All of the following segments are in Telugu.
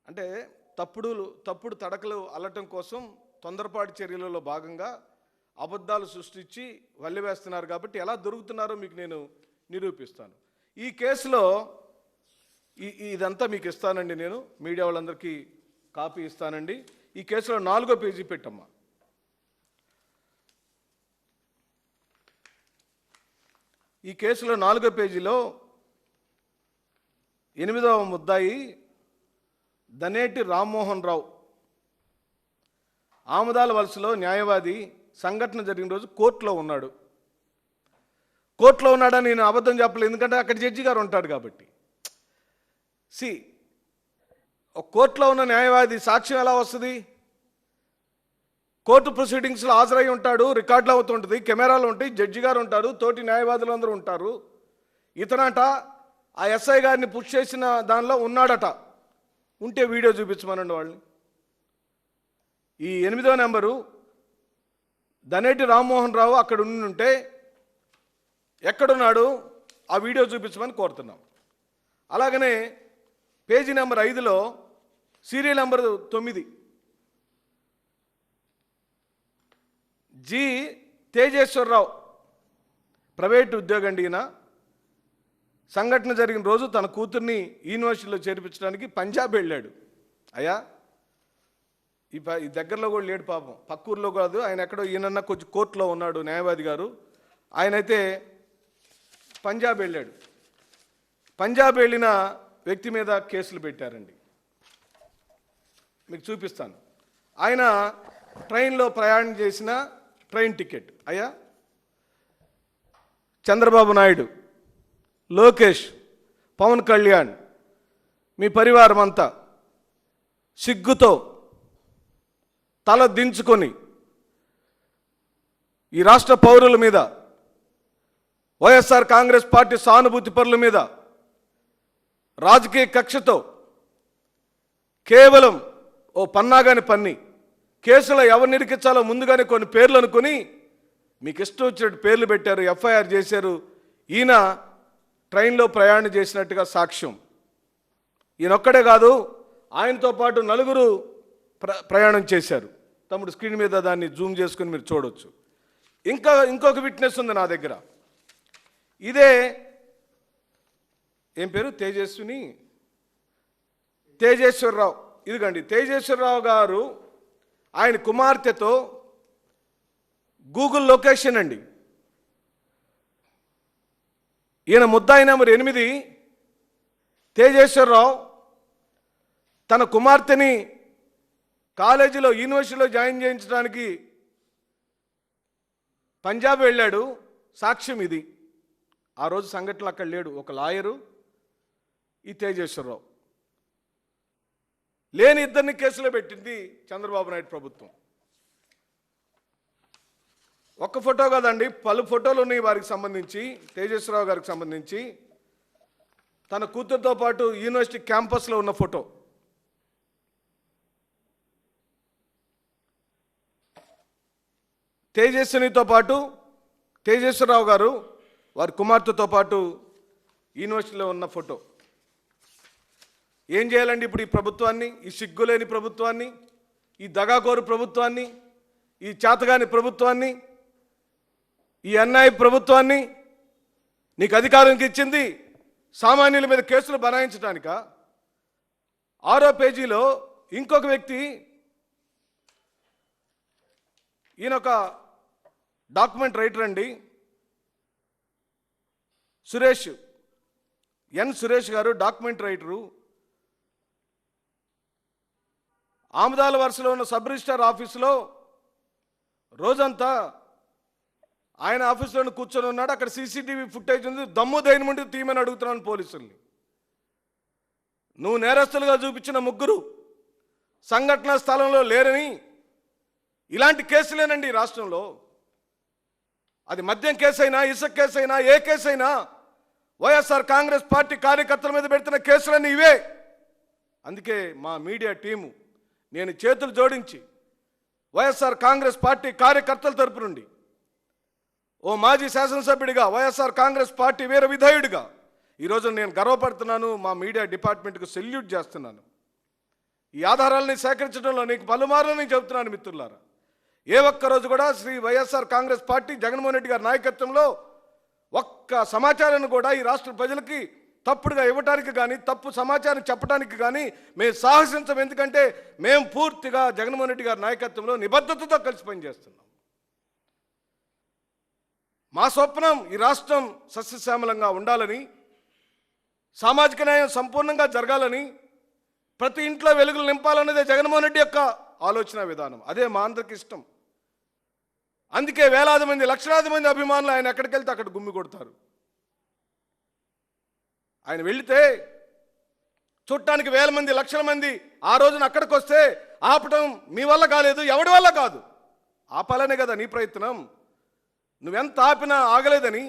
అంటే తప్పుడు తడకలు అల్లటం కోసం తొందరపాటు చర్యలలో భాగంగా అబద్ధాలు సృష్టించి వల్లివేస్తున్నారు. కాబట్టి ఎలా దొరుకుతున్నారో మీకు నేను నిరూపిస్తాను. ఈ కేసులో ఇదంతా మీకు ఇస్తానండి, నేను మీడియా వాళ్ళందరికీ కాపీ ఇస్తానండి. ఈ కేసులో 4వ పేజీ పెట్టమ్మా. ఈ కేసులో 4వ పేజీలో 8వ ముద్దాయి దనేటి రామ్మోహన్ రావు ఆమదాల వలసలో న్యాయవాది. సంఘటన జరిగిన రోజు కోర్టులో ఉన్నాడు. కోర్టులో ఉన్నాడని నేను అబద్ధం చెప్పలేదు, ఎందుకంటే అక్కడ జడ్జి గారు ఉంటాడు కాబట్టి. ఒక కోర్టులో ఉన్న న్యాయవాది సాక్ష్యం ఎలా వస్తుంది? కోర్టు ప్రొసీడింగ్స్లో హాజరై ఉంటాడు, రికార్డులు అవుతుంటుంది, కెమెరాలు ఉంటాయి, జడ్జి గారు ఉంటారు, తోటి న్యాయవాదులు అందరూ ఉంటారు. ఇతనట ఆ ఎస్ఐ గారిని పుష్ చేసిన దానిలో ఉన్నాడట. ఉంటే వీడియో చూపించమనండి వాళ్ళని. ఈ 8వ నెంబరు దనేటి రామ్మోహన్ రావు అక్కడ ఉంటే ఎక్కడున్నాడు ఆ వీడియో చూపించమని కోరుతున్నాం. అలాగనే పేజీ నెంబర్ 5లో serial number 9 G Tejeswararao private ఉద్యోగండి. ఈయన సంఘటన జరిగిన రోజు తన కూతుర్ని యూనివర్సిటీలో చేర్పించడానికి పంజాబ్ వెళ్ళాడు. అయ్యా ఈ దగ్గరలో కూడా లేడు పాపం, పక్కూరులో కాదు, ఆయన ఎక్కడో ఈయనన్నా కొంచెం కోర్టులో ఉన్నాడు న్యాయవాది గారు. ఆయనైతే పంజాబ్ వెళ్ళాడు. పంజాబ్ వెళ్ళిన వ్యక్తి మీద కేసులు పెట్టారండి. మీకు చూపిస్తాను. ఆయన ట్రైన్లో ప్రయాణం చేసిన ట్రైన్ టికెట్. అయ్యా చంద్రబాబు నాయుడు, లోకేష్, పవన్ కళ్యాణ్, మీ పరివారం అంతా సిగ్గుతో తల దించుకొని ఈ రాష్ట్ర పౌరుల మీద, వైఎస్ఆర్ కాంగ్రెస్ పార్టీ సానుభూతి పరుల మీద రాజకీయ కక్షతో కేవలం ఓ పన్నాగాని పన్ని కేసులో ఎవరిని ఇరికించాలో ముందుగానే కొన్ని పేర్లు అనుకుని మీకు ఇష్టం వచ్చినట్టు పేర్లు పెట్టారు, ఎఫ్ఐఆర్ చేశారు. ఈయన ట్రైన్లో ప్రయాణం చేసినట్టుగా సాక్ష్యం. ఈయనొక్కడే కాదు, ఆయనతో పాటు 4 ప్రయాణం చేశారు. తమ్ముడు స్క్రీన్ మీద దాన్ని జూమ్ చేసుకుని మీరు చూడవచ్చు. ఇంకొక విట్నెస్ ఉంది నా దగ్గర. ఇదే ఏం పేరు, తేజేశ్వరరావు. ఇదిగండి తేజేశ్వరరావు గారు ఆయన కుమార్తెతో గూగుల్ లొకేషన్ అండి. ఈయన ముద్దాయి నెంబర్ 8 తేజేశ్వరరావు తన కుమార్తెని కాలేజీలో యూనివర్సిటీలో జాయిన్ చేయించడానికి పంజాబ్ వెళ్ళాడు. సాక్ష్యం ఇది. ఆ రోజు సంఘటనలు అక్కడ లేడు, ఒక లాయరు, ఈ తేజేశ్వరరావు. లేని ఇద్దరిని కేసులో పెట్టింది చంద్రబాబు నాయుడు ప్రభుత్వం. ఒక్క ఫోటో కాదండి, పలు ఫోటోలు ఉన్నాయి వారికి సంబంధించి. తేజేశ్వరరావు గారికి సంబంధించి తన కూతురుతో పాటు యూనివర్సిటీ క్యాంపస్లో ఉన్న ఫోటో. తేజస్వినితో పాటు తేజేశ్వరరావు గారు వారి కుమార్తెతో పాటు యూనివర్సిటీలో ఉన్న ఫోటో. ఏం చేయాలండి ఇప్పుడు ఈ ప్రభుత్వాన్ని, ఈ సిగ్గులేని ప్రభుత్వాన్ని, ఈ దగాకోరు ప్రభుత్వాన్ని, ఈ చేతగాని ప్రభుత్వాన్ని, ఈ అన్యాయ ప్రభుత్వాన్ని? నీకు అధికారం ఇచ్చింది సామాన్యుల మీద కేసులు బనాయించడానిక? 6వ పేజీలో ఇంకొక వ్యక్తి, ఈయనొక డాక్యుమెంట్ రైటర్ అండి, సురేష్, సురేష్ గారు డాక్యుమెంట్ రైటరు. ఆమదాల వరుసలో ఉన్న సబ్ రిజిస్ట్రార్ ఆఫీసులో రోజంతా ఆయన ఆఫీసులో కూర్చొని ఉన్నాడు. అక్కడ సీసీటీవీ ఫుటేజ్ ఉంది. దమ్ము ధైర్యం ఉండి తీయమని అడుగుతున్నాను పోలీసుల్ని. నువ్వు నేరస్తులుగా చూపించిన 3 సంఘటనా స్థలంలో లేరని, ఇలాంటి కేసులేనండి రాష్ట్రంలో. అది మద్యం కేసైనా, ఇసుక కేసైనా, ఏ కేసైనా వైఎస్ఆర్ కాంగ్రెస్ పార్టీ కార్యకర్తల మీద పెడుతున్న కేసులన్నీ ఇవే. అందుకే మా మీడియా టీము, నేను చేతులు జోడించి వైఎస్ఆర్ కాంగ్రెస్ పార్టీ కార్యకర్తల తరపు నుండి, ఓ మాజీ శాసనసభ్యుడిగా, వైఎస్ఆర్ కాంగ్రెస్ పార్టీ వీర విధేయుడిగా ఈరోజు నేను గర్వపడుతున్నాను. మా మీడియా డిపార్ట్మెంట్కు సెల్యూట్ చేస్తున్నాను. ఈ ఆధారాలని సేకరించడంలో నీకు పలుమార్లు నేను చెబుతున్నాను మిత్రులారా. ఏ ఒక్క రోజు కూడా శ్రీ వైఎస్ఆర్ కాంగ్రెస్ పార్టీ జగన్మోహన్ రెడ్డి గారి నాయకత్వంలో ఒక్క సమాచారాన్ని కూడా ఈ రాష్ట్ర ప్రజలకి తప్పుడుగా ఇవ్వడానికి కానీ తప్పు సమాచారం చెప్పడానికి కానీ మేము సాహసించం. ఎందుకంటే మేము పూర్తిగా జగన్మోహన్ రెడ్డి గారి నాయకత్వంలో నిబద్ధతతో కలిసి పనిచేస్తున్నాం. మా స్వప్నం ఈ రాష్ట్రం సస్యశ్యామలంగా ఉండాలని, సామాజిక న్యాయం సంపూర్ణంగా జరగాలని, ప్రతి ఇంట్లో వెలుగులు నింపాలన్నదే జగన్మోహన్ రెడ్డి యొక్క ఆలోచన విధానం. అదే మా అందరికి ఇష్టం. అందుకే వేలాది మంది, లక్షలాది మంది అభిమానులు ఆయన ఎక్కడికి వెళ్తే అక్కడ గుమ్మి కొడతారు. ఆయన వెళితే చూడటానికి వేల మంది, లక్షల మంది ఆ రోజున అక్కడికి వస్తే ఆపటం మీ వల్ల కాలేదు, ఎవడి వల్ల కాదు. ఆపాలనే కదా నీ ప్రయత్నం. నువ్వెంత ఆపినా ఆగలేదని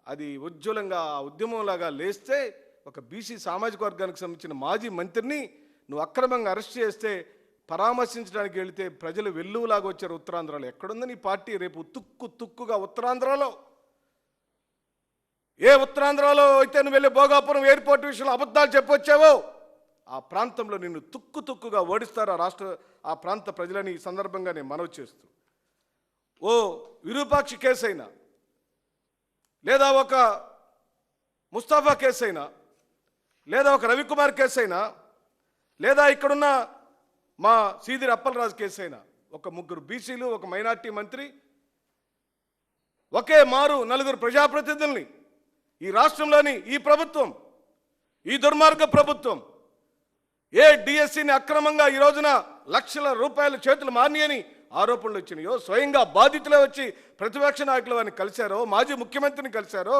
అది ఉజ్వలంగా ఆ ఉద్యమంలాగా లేస్తే ఒక బీసీ సామాజిక వర్గానికి సంబంధించిన మాజీ మంత్రిని నువ్వు అక్రమంగా అరెస్ట్ చేస్తే పరామర్శించడానికి వెళితే ప్రజలు వెల్లువలాగా వచ్చారు ఉత్తరాంధ్రలో. ఎక్కడుంది నీ పార్టీ? రేపు తుక్కుగా ఉత్తరాంధ్రలో, ఏ ఉత్తరాంధ్రలో అయితే నువ్వు వెళ్ళి భోగాపురం ఎయిర్పోర్ట్ విషయంలో అబద్ధాలు చెప్పొచ్చావో ఆ ప్రాంతంలో నిన్ను తుక్కుగా ఓడిస్తారు ఆ ప్రాంత ప్రజలని ఈ సందర్భంగా నేను మనవి చేస్తూ, ఓ విరూపాక్షి కేసు అయినా, లేదా ఒక ముస్తాఫా కేసు అయినా, లేదా ఒక రవికుమార్ కేసు అయినా, లేదా ఇక్కడున్న మా సీదిరి అప్పలరాజు కేసు అయినా, ఒక ముగ్గురు బీసీలు, ఒక మైనార్టీ మంత్రి, ఒకే మారు నలుగురు ప్రజాప్రతినిధుల్ని ఈ రాష్ట్రంలోని ఈ ప్రభుత్వం, ఈ దుర్మార్గ ప్రభుత్వం ఏ డిఎస్సిని అక్రమంగా ఈ రోజున లక్షల రూపాయల చేతులు మారినాయని ఆరోపణలు వచ్చినాయో, స్వయంగా బాధితులే వచ్చి ప్రతిపక్ష నాయకులు వారిని కలిశారో, మాజీ ముఖ్యమంత్రిని కలిశారో,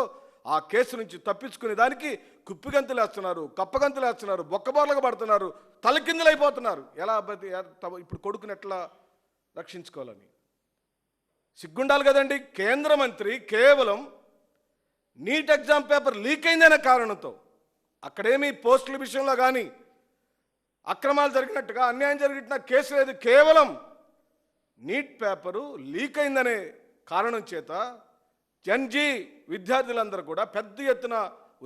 ఆ కేసు నుంచి తప్పించుకునే దానికి కుప్పిగంతులు వేస్తున్నారు, కప్పగంతులు వేస్తున్నారు, బొక్కబోర్లకు పడుతున్నారు, తలకిందులైపోతున్నారు. ఎలా ఇప్పుడు కొడుకుని ఎట్లా రక్షించుకోవాలని సిగ్గుండాలి కదండి. కేంద్ర మంత్రి కేవలం నీట్ ఎగ్జామ్ పేపర్ లీక్ అయిందనే కారణంతో, అక్కడేమీ పోస్టుల విషయంలో కానీ అక్రమాలు జరిగినట్టుగా అన్యాయం జరిగిన కేసు లేదు. కేవలం నీట్ పేపరు లీక్ అయిందనే కారణం చేత జన్జీ విద్యార్థులందరూ కూడా పెద్ద ఎత్తున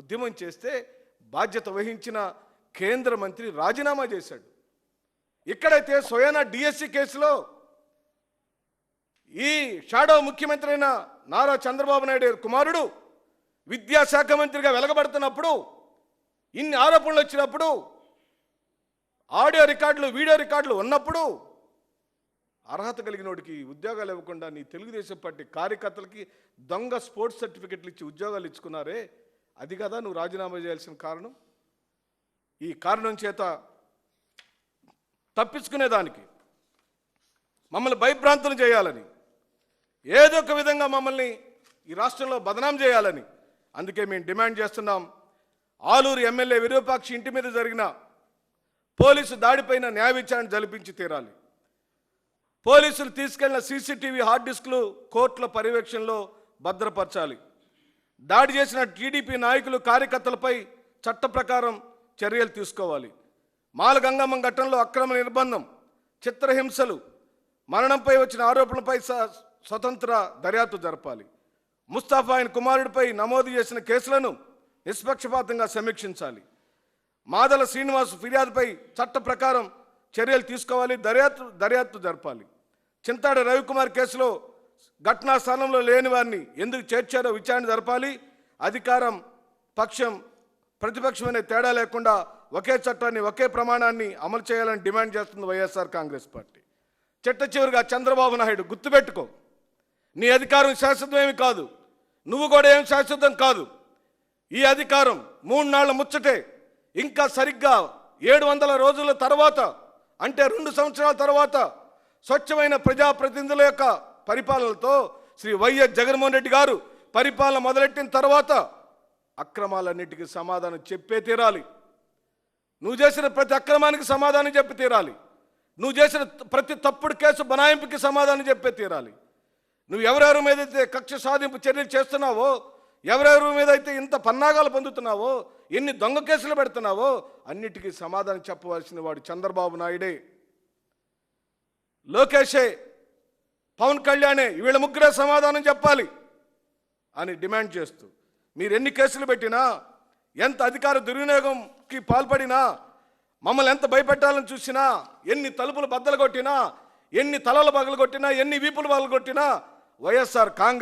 ఉద్యమం చేస్తే బాధ్యత వహించిన కేంద్ర మంత్రి రాజీనామా చేశాడు. ఇక్కడైతే స్వయానా డిఎస్సి కేసులో ఈ షాడో ముఖ్యమంత్రి అయిన నారా చంద్రబాబు నాయుడు కుమారుడు విద్యాశాఖ మంత్రిగా వెలగబడుతున్నప్పుడు, ఇన్ని ఆరోపణలు వచ్చినప్పుడు, ఆడియో రికార్డులు, వీడియో రికార్డులు ఉన్నప్పుడు అర్హత కలిగిన వాడికి ఉద్యోగాలు ఇవ్వకుండా నీ తెలుగుదేశం పార్టీ కార్యకర్తలకి దొంగ స్పోర్ట్స్ సర్టిఫికెట్లు ఇచ్చి ఉద్యోగాలు ఇచ్చుకున్నారే, అది కదా నువ్వు రాజీనామా చేయాల్సిన కారణం. ఈ కారణం చేత తప్పించుకునేదానికి, మమ్మల్ని భయభ్రాంతులు చేయాలని, ఏదో ఒక విధంగా మమ్మల్ని ఈ రాష్ట్రంలో బదనాం చేయాలని, అందుకే మేము డిమాండ్ చేస్తున్నాం. ఆలూరు ఎమ్మెల్యే విరూపాక్షి ఇంటి మీద జరిగిన పోలీసు దాడిపైన న్యాయ విచారణ జరిపించి తీరాలి. పోలీసులు తీసుకెళ్లిన సీసీటీవీ హార్డ్ డిస్క్లు కోర్టుల పర్యవేక్షణలో భద్రపరచాలి. దాడి చేసిన టీడీపీ నాయకులు, కార్యకర్తలపై చట్ట ప్రకారం చర్యలు తీసుకోవాలి. మాలగంగమ్మ ఘటనలో అక్రమ నిర్బంధం, చిత్రహింసలు, మరణంపై వచ్చిన ఆరోపణలపై స్వతంత్ర దర్యాప్తు జరపాలి. ముస్తాఫా ఆయన కుమారుడిపై నమోదు చేసిన కేసులను నిష్పక్షపాతంగా సమీక్షించాలి. మాదల శ్రీనివాస్ ఫిర్యాదుపై చట్ట ప్రకారం చర్యలు తీసుకోవాలి, దర్యాప్తు జరపాలి. చింతాడ రవికుమార్ కేసులో ఘటనా స్థానంలో లేని వారిని ఎందుకు చేర్చారో విచారణ జరపాలి. అధికారం పక్షం ప్రతిపక్షమైన తేడా లేకుండా ఒకే చట్టాన్ని, ఒకే ప్రమాణాన్ని అమలు చేయాలని డిమాండ్ చేస్తుంది వైఎస్ఆర్ కాంగ్రెస్ పార్టీ. చిట్ట చివరిగా చంద్రబాబు నాయుడు గుర్తుపెట్టుకో, నీ అధికారం శాశ్వతమేమి కాదు, నువ్వు కూడా ఏం శాశ్వతం కాదు. ఈ అధికారం 3 నాళ్ల ముచ్చటే. ఇంకా సరిగ్గా 700 రోజుల తర్వాత, అంటే 2 సంవత్సరాల తర్వాత స్వచ్ఛమైన ప్రజాప్రతినిధుల యొక్క పరిపాలనతో శ్రీ వైఎస్ జగన్మోహన్ రెడ్డి గారు పరిపాలన మొదలెట్టిన తర్వాత అక్రమాలన్నిటికీ సమాధానం చెప్పే తీరాలి. నువ్వు చేసిన ప్రతి అక్రమానికి సమాధానం చెప్పి తీరాలి. నువ్వు చేసిన ప్రతి తప్పుడు కేసు బనాయింపుకి సమాధానం చెప్పే తీరాలి. నువ్వు ఎవరెవరి మీద అయితే కక్ష సాధింపు చర్యలు చేస్తున్నావో, ఎవరెవరి మీద అయితే ఇంత పన్నాగాలు పొందుతున్నావో, ఎన్ని దొంగ కేసులు పెడుతున్నావో అన్నిటికీ సమాధానం చెప్పవలసిన వాడు చంద్రబాబు నాయుడే, లోకేషే, పవన్ కళ్యాణే. వీళ్ళ ముగ్గురే సమాధానం చెప్పాలి అని డిమాండ్ చేస్తూ, మీరు ఎన్ని కేసులు పెట్టినా, ఎంత అధికార దుర్వినియోగంకి పాల్పడినా, మమ్మల్ని ఎంత భయపెట్టాలని చూసినా, ఎన్ని తలుపులు బద్దలు కొట్టినా, ఎన్ని తలలు పగలు కొట్టినా, ఎన్ని వీపులు పగలు కొట్టినా వైఎస్ఆర్ కాంగ్రెస్